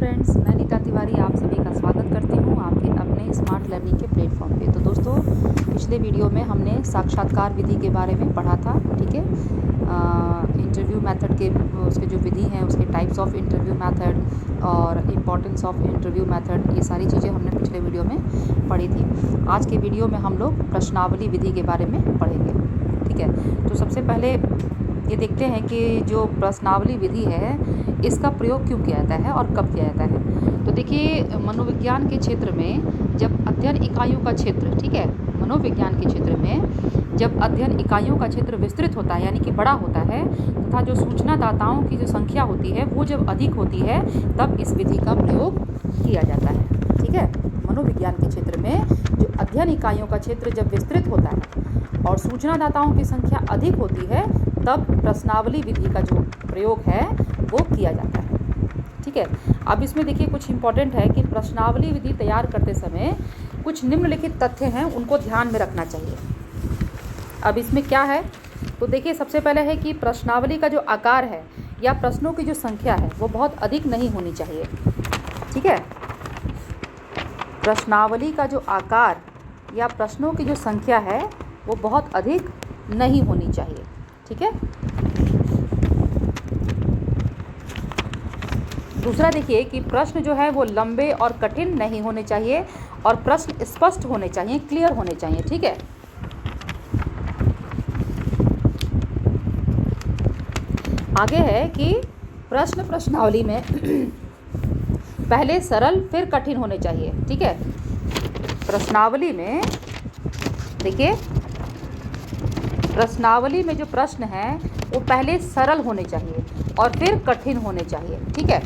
Friends, मैं नीता तिवारी आप सभी का स्वागत करती हूँ आपके अपने स्मार्ट लर्निंग के प्लेटफॉर्म पे। तो दोस्तों, पिछले वीडियो में हमने साक्षात्कार विधि के बारे में पढ़ा था। ठीक है, इंटरव्यू मेथड के उसके जो विधि हैं, उसके टाइप्स ऑफ इंटरव्यू मेथड और इम्पोर्टेंस ऑफ इंटरव्यू मेथड, ये सारी चीज़ें हमने पिछले वीडियो में पढ़ी थी। आज के वीडियो में हम लोग प्रश्नावली विधि के बारे में पढ़ेंगे। ठीक है, तो सबसे पहले ये देखते हैं कि जो प्रश्नावली विधि है इसका प्रयोग क्यों किया जाता है और कब किया जाता है। तो देखिए, मनोविज्ञान के क्षेत्र में जब अध्ययन इकाइयों का क्षेत्र, ठीक है, मनोविज्ञान के क्षेत्र में जब अध्ययन इकाइयों का क्षेत्र विस्तृत होता है, यानी कि बड़ा होता है, तथा जो सूचनादाताओं की जो संख्या होती है वो जब अधिक होती है, तब इस विधि का प्रयोग किया जाता है। ठीक है, मनोविज्ञान के क्षेत्र में जो अध्ययन इकाइयों का क्षेत्र जब विस्तृत होता है और सूचनादाताओं की संख्या अधिक होती है, तब प्रश्नावली विधि का जो प्रयोग है वो किया जाता है। ठीक है, अब इसमें देखिए कुछ इम्पॉर्टेंट है कि प्रश्नावली विधि तैयार करते समय कुछ निम्नलिखित तथ्य हैं, उनको ध्यान में रखना चाहिए। अब इसमें क्या है, तो देखिए सबसे पहले है कि प्रश्नावली का जो आकार है या प्रश्नों की जो संख्या है वो बहुत अधिक नहीं होनी चाहिए। ठीक है, प्रश्नावली का जो आकार या प्रश्नों की जो संख्या है वो बहुत अधिक नहीं होनी चाहिए। ठीक है, दूसरा देखिए कि प्रश्न जो है वो लंबे और कठिन नहीं होने चाहिए और प्रश्न स्पष्ट होने चाहिए, क्लियर होने चाहिए। ठीक है, आगे है कि प्रश्न प्रश्नावली में पहले सरल फिर कठिन होने चाहिए। ठीक है, प्रश्नावली में देखिए, प्रश्नावली में जो प्रश्न हैं वो पहले सरल होने चाहिए और फिर कठिन होने चाहिए। ठीक है,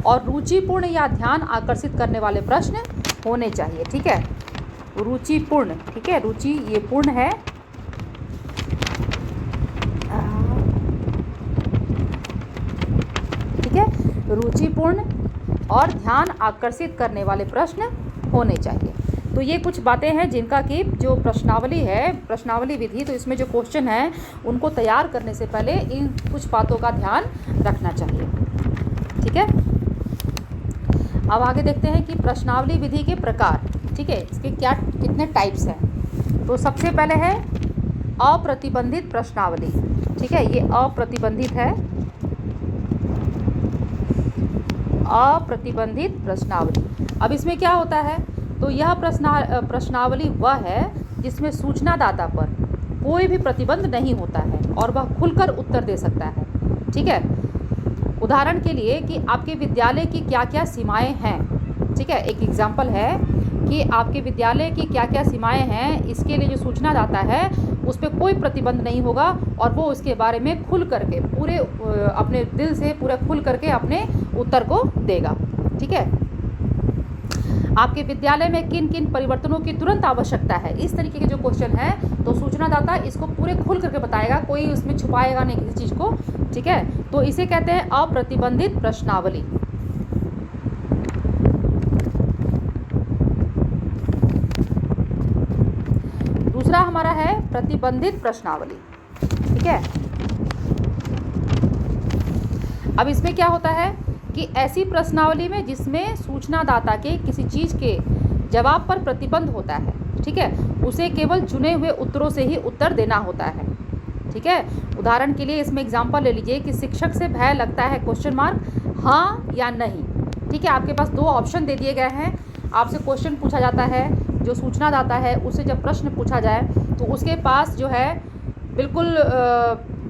और रुचिपूर्ण या ध्यान आकर्षित करने वाले प्रश्न होने चाहिए। ठीक है, रुचिपूर्ण, ठीक है, रुचि ये पूर्ण है, ठीक है, रुचिपूर्ण और ध्यान आकर्षित करने वाले प्रश्न होने चाहिए। तो ये कुछ बातें हैं जिनका कि जो प्रश्नावली है, प्रश्नावली विधि, तो इसमें जो क्वेश्चन है उनको तैयार करने से पहले इन कुछ बातों का ध्यान रखना चाहिए। ठीक है, अब आगे देखते हैं कि प्रश्नावली विधि के प्रकार। ठीक है, इसके क्या कितने टाइप्स हैं। तो सबसे पहले है अप्रतिबंधित प्रश्नावली। ठीक है, ये अप्रतिबंधित है, अप्रतिबंधित प्रश्नावली। अब इसमें क्या होता है, तो यह प्रश्नावली वह है जिसमें सूचनादाता पर कोई भी प्रतिबंध नहीं होता है और वह खुलकर उत्तर दे सकता है। ठीक है, उदाहरण के लिए कि आपके विद्यालय की क्या क्या सीमाएं हैं। ठीक है, एक एग्जाम्पल है कि आपके विद्यालय की क्या क्या सीमाएं हैं, इसके लिए जो सूचनादाता है उस पर कोई प्रतिबंध नहीं होगा और वो उसके बारे में खुल करके पूरे अपने दिल से पूरा खुल करके अपने उत्तर को देगा। ठीक है, आपके विद्यालय में किन किन परिवर्तनों की तुरंत आवश्यकता है, इस तरीके के जो क्वेश्चन है, तो सूचनादाता इसको पूरे खुल करके बताएगा, कोई उसमें छुपाएगा नहीं किसी चीज़ को। ठीक है, तो इसे कहते हैं अप्रतिबंधित प्रश्नावली। दूसरा हमारा है प्रतिबंधित प्रश्नावली। ठीक है, अब इसमें क्या होता है कि ऐसी प्रश्नावली में जिसमें सूचनादाता के किसी चीज़ के जवाब पर प्रतिबंध होता है, ठीक है, उसे केवल चुने हुए उत्तरों से ही उत्तर देना होता है। ठीक है, उदाहरण के लिए इसमें एग्जांपल ले लीजिए कि शिक्षक से भय लगता है क्वेश्चन मार्क, हाँ या नहीं। ठीक है, आपके पास दो ऑप्शन दे दिए गए हैं, आपसे क्वेश्चन पूछा जाता है, जो सूचनादाता है उससे जब प्रश्न पूछा जाए तो उसके पास जो है बिल्कुल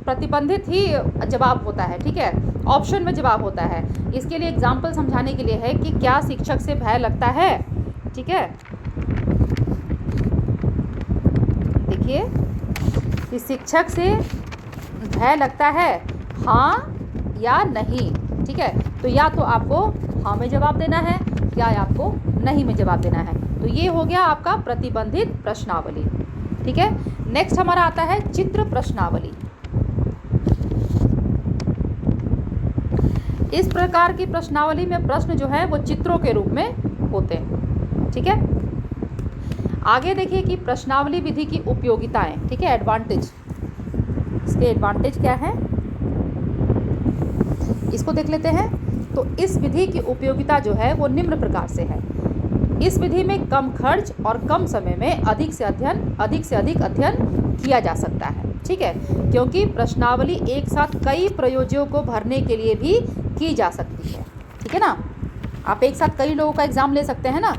प्रतिबंधित ही जवाब होता है। ठीक है, ऑप्शन में जवाब होता है। इसके लिए एग्जाम्पल समझाने के लिए है कि क्या शिक्षक से भय लगता है। ठीक है, देखिए कि शिक्षक से भय लगता है, हाँ या नहीं। ठीक है, तो या तो आपको हाँ में जवाब देना है या आपको नहीं में जवाब देना है। तो ये हो गया आपका प्रतिबंधित प्रश्नावली। ठीक है, नेक्स्ट हमारा आता है चित्र प्रश्नावली। इस प्रकार की प्रश्नावली में प्रश्न जो है वो चित्रों के रूप में होते हैं। ठीक है, आगे देखिए कि प्रश्नावली विधि की उपयोगिताएं। ठीक है, एडवांटेज, इसके एडवांटेज क्या है इसको देख लेते हैं। तो इस विधि की उपयोगिता जो है वो निम्न प्रकार से है। इस विधि में कम खर्च और कम समय में अधिक से अधिक अध्ययन किया जा सकता है, ठीक है, क्योंकि प्रश्नावली एक साथ कई प्रयोज्यों को भरने के लिए भी की जा सकती है, ठीक है ना। आप एक साथ कई लोगों का एग्ज़ाम ले सकते हैं ना,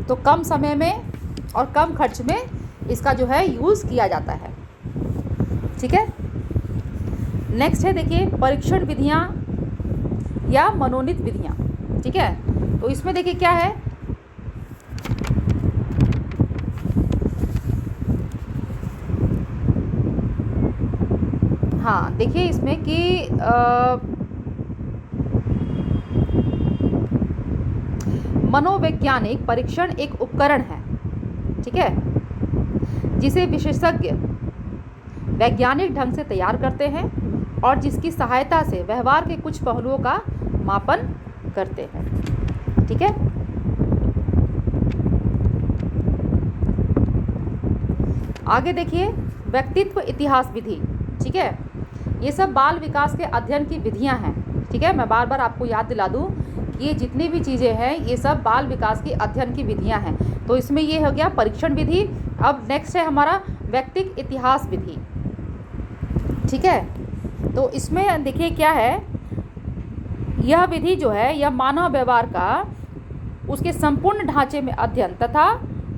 तो कम समय में और कम खर्च में इसका जो है यूज़ किया जाता है, ठीक है। नेक्स्ट है देखिए परीक्षण विधियाँ या मनोनीत विधियाँ, ठीक है। तो इसमें देखिए क्या है, हाँ देखिए इसमें कि मनोवैज्ञानिक परीक्षण एक उपकरण है, ठीक है, जिसे विशेषज्ञ वैज्ञानिक ढंग से तैयार करते हैं और जिसकी सहायता से व्यवहार के कुछ पहलुओं का मापन करते हैं, ठीक है। आगे देखिए व्यक्तित्व इतिहास विधि, ठीक है। ये सब बाल विकास के अध्ययन की विधियां हैं, ठीक है। मैं बार बार आपको याद दिला दूं कि ये जितनी भी चीज़ें हैं ये सब बाल विकास की अध्ययन की विधियां हैं। तो इसमें ये हो गया परीक्षण विधि। अब नेक्स्ट है हमारा व्यक्तित्व इतिहास विधि, ठीक है। तो इसमें देखिए क्या है, यह विधि जो है यह मानव व्यवहार का उसके संपूर्ण ढांचे में अध्ययन तथा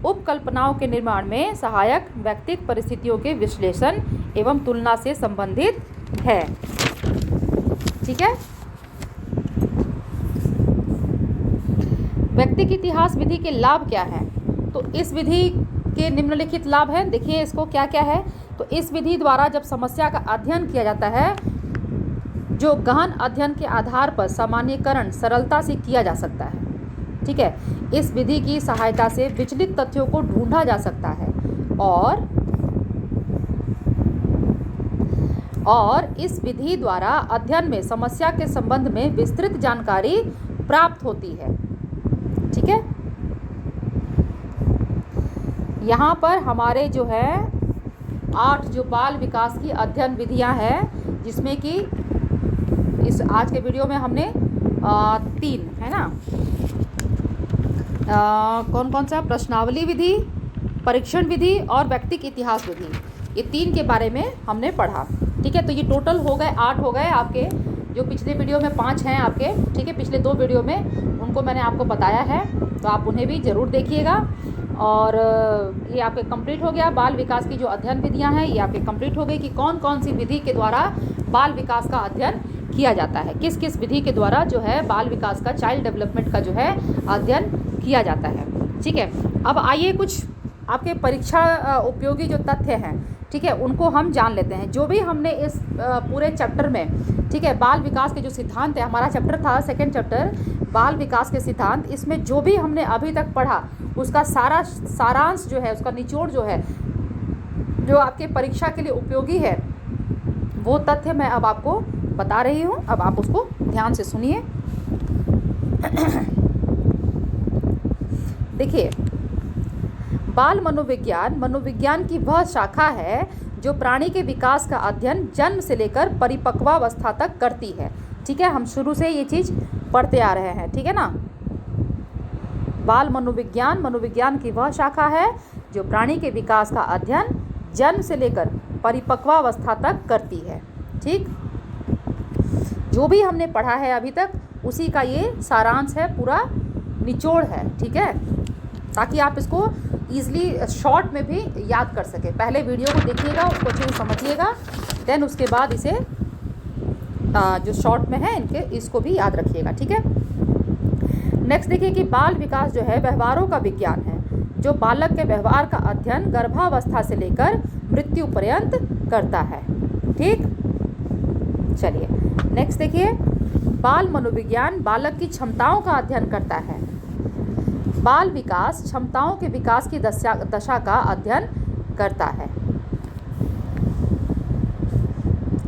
उपकल्पनाओं के निर्माण में सहायक व्यक्तिगत परिस्थितियों के विश्लेषण एवं तुलना से संबंधित है, ठीक है। व्यक्तिगत इतिहास विधि के लाभ क्या हैं? तो इस विधि के निम्नलिखित लाभ हैं, देखिए इसको क्या क्या है। तो इस विधि द्वारा जब समस्या का अध्ययन किया जाता है, जो गहन अध्ययन के आधार पर सामान्यीकरण सरलता से किया जा सकता है, ठीक है। इस विधि की सहायता से विचलित तथ्यों को ढूंढा जा सकता है और इस विधि द्वारा अध्ययन में समस्या के संबंध में विस्तृत जानकारी प्राप्त होती है, ठीक है। यहाँ पर हमारे जो है 8 जो बाल विकास की अध्ययन विधियाँ हैं, जिसमें कि इस आज के वीडियो में हमने 3 है ना, कौन कौन सा, प्रश्नावली विधि, परीक्षण विधि और व्यक्तिगत इतिहास विधि, ये 3 के बारे में हमने पढ़ा, ठीक है। तो ये टोटल हो गए 8 हो गए आपके, जो पिछले वीडियो में 5 हैं आपके, ठीक है। पिछले 2 वीडियो में उनको मैंने आपको बताया है, तो आप उन्हें भी ज़रूर देखिएगा। और ये आपके कंप्लीट हो गया बाल विकास की जो अध्ययन विधियां हैं, ये आपके कंप्लीट हो गई कि कौन कौन सी विधि के द्वारा बाल विकास का अध्ययन किया जाता है, किस किस विधि के द्वारा जो है बाल विकास का, चाइल्ड डेवलपमेंट का जो है अध्ययन किया जाता है, ठीक है। अब आइए कुछ आपके परीक्षा उपयोगी जो तथ्य हैं, ठीक है, उनको हम जान लेते हैं। जो भी हमने इस पूरे चैप्टर में, ठीक है, बाल विकास के जो सिद्धांत है, हमारा चैप्टर था 2nd चैप्टर बाल विकास के सिद्धांत, इसमें जो भी हमने अभी तक पढ़ा उसका सारांश जो है, उसका निचोड़ जो है, जो आपके परीक्षा के लिए उपयोगी है, वो तथ्य मैं अब आपको बता रही हूँ। अब आप उसको ध्यान से सुनिए। देखिए, बाल मनोविज्ञान की वह शाखा है जो प्राणी के विकास का अध्ययन जन्म से लेकर परिपक्वावस्था तक करती है, ठीक है। हम शुरू से ये चीज़ पढ़ते आ रहे हैं, ठीक है ना। बाल मनोविज्ञान की वह शाखा है जो प्राणी के विकास का अध्ययन जन्म से लेकर परिपक्वावस्था तक करती है, ठीक। जो भी हमने पढ़ा है अभी तक उसी का ये सारांश है, पूरा निचोड़ है, ठीक है, ताकि आप इसको ईज़िली शॉर्ट में भी याद कर सके। पहले वीडियो को देखिएगा, उसको अच्छे से समझिएगा, देन उसके बाद इसे जो शॉर्ट में है इसको भी याद रखिएगा, ठीक है। नेक्स्ट देखिए कि बाल विकास जो है व्यवहारों का विज्ञान है, जो बालक के व्यवहार का अध्ययन गर्भावस्था से लेकर मृत्यु पर्यंत करता है, ठीक। चलिए नेक्स्ट देखिए, बाल मनोविज्ञान बालक की क्षमताओं का अध्ययन करता है। बाल विकास क्षमताओं के विकास की दशा का अध्ययन करता है।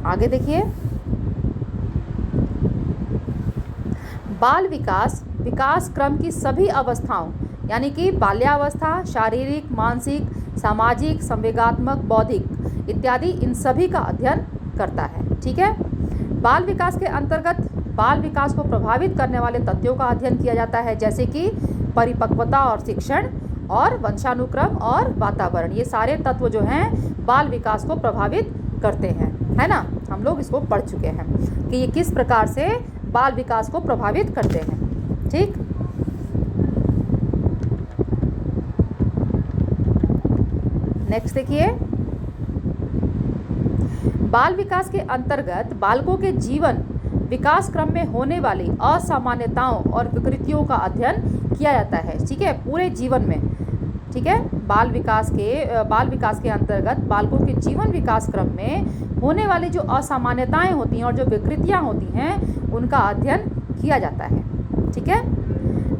आगे देखिए, बाल विकास क्रम की सभी अवस्थाओं, यानी कि बाल्यावस्था, शारीरिक, मानसिक, सामाजिक, संवेगात्मक, बौद्धिक इत्यादि, इन सभी का अध्ययन करता है, ठीक है। बाल विकास के अंतर्गत बाल विकास को प्रभावित करने वाले तथ्यों का अध्ययन किया जाता है, जैसे कि परिपक्वता और शिक्षण और वंशानुक्रम और वातावरण। ये सारे तत्व जो हैं बाल विकास को प्रभावित करते हैं, है ना। हम लोग इसको पढ़ चुके हैं कि ये किस प्रकार से बाल विकास को प्रभावित करते हैं। ठीक, नेक्स्ट देखिए, बाल विकास के अंतर्गत बालकों के जीवन विकास क्रम में होने वाली असामान्यताओं और विकृतियों का अध्ययन किया जाता है। ठीक है, पूरे जीवन में। ठीक है, बाल विकास के अंतर्गत बालकों के जीवन विकास क्रम में होने वाली जो असामान्यताएं होती हैं और जो विकृतियां होती हैं उनका अध्ययन किया जाता है। ठीक है,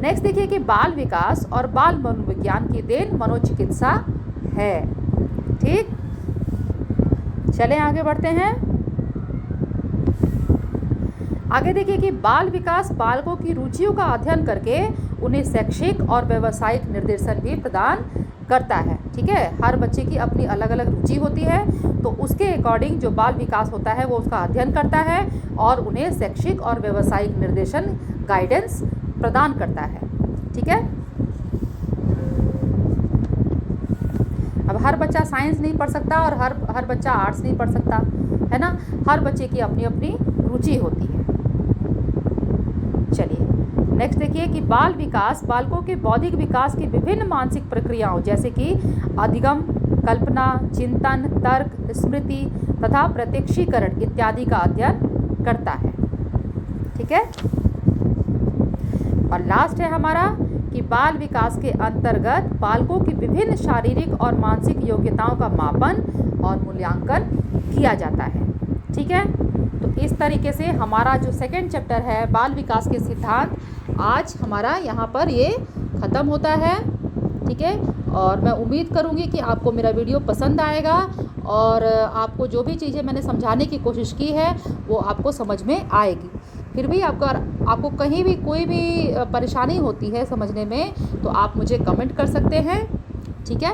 नेक्स्ट देखिए कि बाल विकास और बाल मनोविज्ञान की देन मनोचिकित्सा है। ठीक, चलें आगे बढ़ते हैं। आगे देखिए कि बाल विकास बालकों की रुचियों का अध्ययन करके उन्हें शैक्षिक और व्यावसायिक निर्देशन भी प्रदान करता है। ठीक है, हर बच्चे की अपनी अलग अलग रुचि होती है, तो उसके अकॉर्डिंग जो बाल विकास होता है वो उसका अध्ययन करता है और उन्हें शैक्षिक और व्यावसायिक निर्देशन गाइडेंस प्रदान करता है। ठीक है, अब हर बच्चा साइंस नहीं पढ़ सकता और हर बच्चा आर्ट्स नहीं पढ़ सकता, है ना। हर बच्चे की अपनी अपनी रुचि होती है। चलिए नेक्स्ट देखिए कि बाल विकास बालकों के बौद्धिक विकास की विभिन्न मानसिक प्रक्रियाओं जैसे कि अधिगम, कल्पना, चिंतन, तर्क, स्मृति तथा प्रत्यक्षीकरण इत्यादि का अध्ययन करता है। ठीक है, और लास्ट है हमारा कि बाल विकास के अंतर्गत बालकों की विभिन्न शारीरिक और मानसिक योग्यताओं का मापन और मूल्यांकन किया जाता है। ठीक है, तो इस तरीके से हमारा जो सेकंड चैप्टर है बाल विकास के सिद्धांत आज हमारा यहाँ पर ये ख़त्म होता है। ठीक है, और मैं उम्मीद करूँगी कि आपको मेरा वीडियो पसंद आएगा और आपको जो भी चीज़ें मैंने समझाने की कोशिश की है वो आपको समझ में आएगी। फिर भी आपको कहीं भी कोई भी परेशानी होती है समझने में तो आप मुझे कमेंट कर सकते हैं। ठीक है,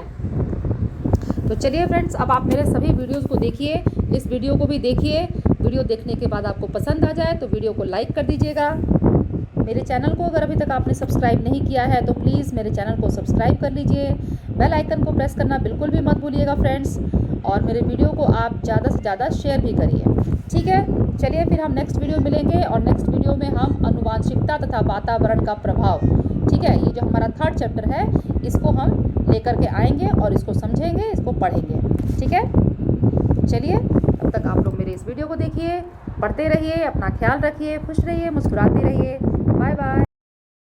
तो चलिए फ्रेंड्स, अब आप मेरे सभी वीडियोस को देखिए, इस वीडियो को भी देखिए। वीडियो देखने के बाद आपको पसंद आ जाए तो वीडियो को लाइक कर दीजिएगा। मेरे चैनल को अगर अभी तक आपने सब्सक्राइब नहीं किया है तो प्लीज़ मेरे चैनल को सब्सक्राइब कर लीजिए। बेल आइकन को प्रेस करना बिल्कुल भी मत भूलिएगा फ्रेंड्स, और मेरे वीडियो को आप ज़्यादा से ज़्यादा शेयर भी करिए। ठीक है, चलिए फिर हम नेक्स्ट वीडियो मिलेंगे और नेक्स्ट वीडियो में हम आनुवांशिकता तथा वातावरण का प्रभाव, ठीक है, ये जो हमारा थर्ड चैप्टर है इसको हम लेकर के आएंगे और इसको समझेंगे, इसको पढ़ेंगे। ठीक है, चलिए तब तक आप लोग मेरे इस वीडियो को देखिए, पढ़ते रहिए, अपना ख्याल रखिए, खुश रहिए, मुस्कुराते रहिए।